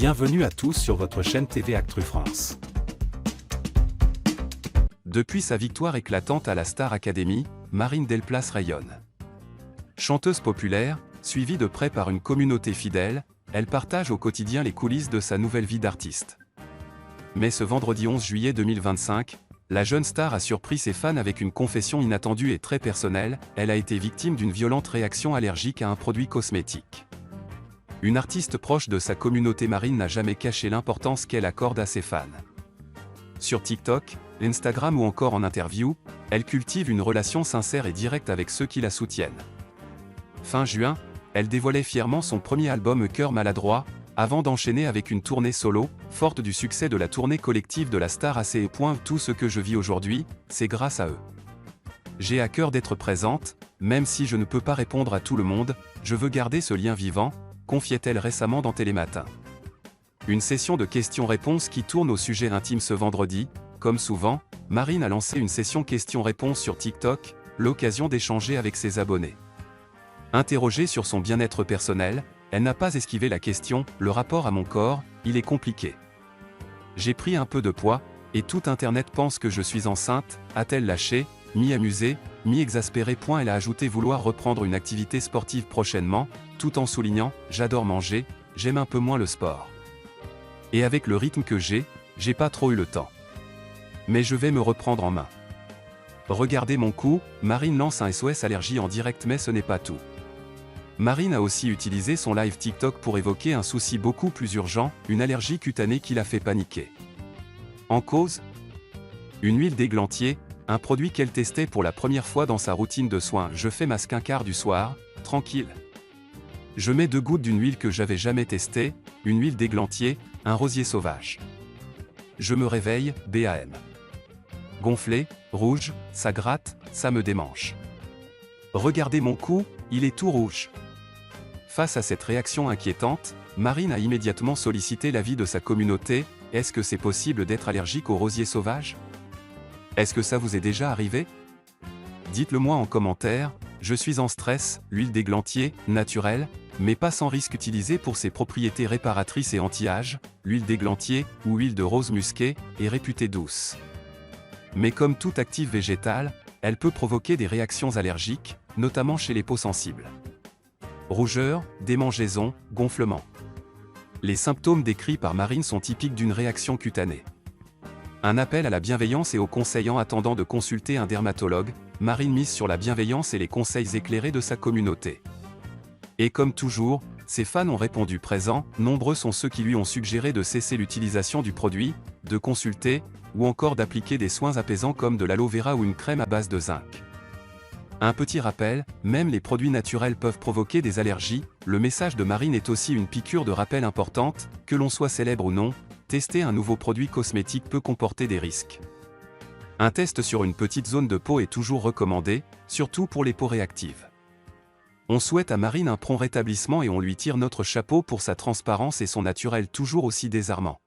Bienvenue à tous sur votre chaîne TV Actu France. Depuis sa victoire éclatante à la Star Academy, Marine Delplace rayonne. Chanteuse populaire, suivie de près par une communauté fidèle, elle partage au quotidien les coulisses de sa nouvelle vie d'artiste. Mais ce vendredi 11 juillet 2025, la jeune star a surpris ses fans avec une confession inattendue et très personnelle, elle a été victime d'une violente réaction allergique à un produit cosmétique. Une artiste proche de sa communauté Marine n'a jamais caché l'importance qu'elle accorde à ses fans. Sur TikTok, Instagram ou encore en interview, elle cultive une relation sincère et directe avec ceux qui la soutiennent. Fin juin, elle dévoilait fièrement son premier album Cœur maladroit, avant d'enchaîner avec une tournée solo, forte du succès de la tournée collective de la star AC. Tout ce que je vis aujourd'hui, c'est grâce à eux. J'ai à cœur d'être présente, même si je ne peux pas répondre à tout le monde, je veux garder ce lien vivant, confiait-elle récemment dans Télématin. Une session de questions-réponses qui tourne au sujet intime ce vendredi. Comme souvent, Marine a lancé une session questions-réponses sur TikTok, l'occasion d'échanger avec ses abonnés. Interrogée sur son bien-être personnel, elle n'a pas esquivé la question « Le rapport à mon corps, il est compliqué. J'ai pris un peu de poids, et tout Internet pense que je suis enceinte », a-t-elle lâché, mi-amusée, mi-exaspérée. Elle a ajouté vouloir reprendre une activité sportive prochainement, tout en soulignant « J'adore manger, j'aime un peu moins le sport. Et avec le rythme que j'ai pas trop eu le temps. Mais je vais me reprendre en main. » Regardez mon cou, Marine lance un SOS allergie en direct. Mais ce n'est pas tout. Marine a aussi utilisé son live TikTok pour évoquer un souci beaucoup plus urgent, une allergie cutanée qui l'a fait paniquer. En cause, une huile d'églantier, un produit qu'elle testait pour la première fois dans sa routine de soins. Je fais ma skincare du soir, tranquille. Je mets 2 gouttes d'une huile que j'avais jamais testée, une huile d'églantier, un rosier sauvage. Je me réveille, BAM. Gonflé, rouge, ça gratte, ça me démange. Regardez mon cou, il est tout rouge. Face à cette réaction inquiétante, Marine a immédiatement sollicité l'avis de sa communauté. Est-ce que c'est possible d'être allergique au rosier sauvage? Est-ce que ça vous est déjà arrivé? Dites-le moi en commentaire. Je suis en stress. L'huile d'églantier, naturelle, mais pas sans risque, utilisée pour ses propriétés réparatrices et anti-âge. L'huile d'églantier, ou huile de rose musquée, est réputée douce. Mais comme toute active végétale, elle peut provoquer des réactions allergiques, notamment chez les peaux sensibles. Rougeur, démangeaisons, gonflement. Les symptômes décrits par Marine sont typiques d'une réaction cutanée. Un appel à la bienveillance et au conseil. En attendant de consulter un dermatologue, Marine mise sur la bienveillance et les conseils éclairés de sa communauté. Et comme toujours, ses fans ont répondu présents. Nombreux sont ceux qui lui ont suggéré de cesser l'utilisation du produit, de consulter, ou encore d'appliquer des soins apaisants comme de l'aloe vera ou une crème à base de zinc. Un petit rappel, même les produits naturels peuvent provoquer des allergies. Le message de Marine est aussi une piqûre de rappel importante, que l'on soit célèbre ou non, tester un nouveau produit cosmétique peut comporter des risques. Un test sur une petite zone de peau est toujours recommandé, surtout pour les peaux réactives. On souhaite à Marine un prompt rétablissement et on lui tire notre chapeau pour sa transparence et son naturel toujours aussi désarmant.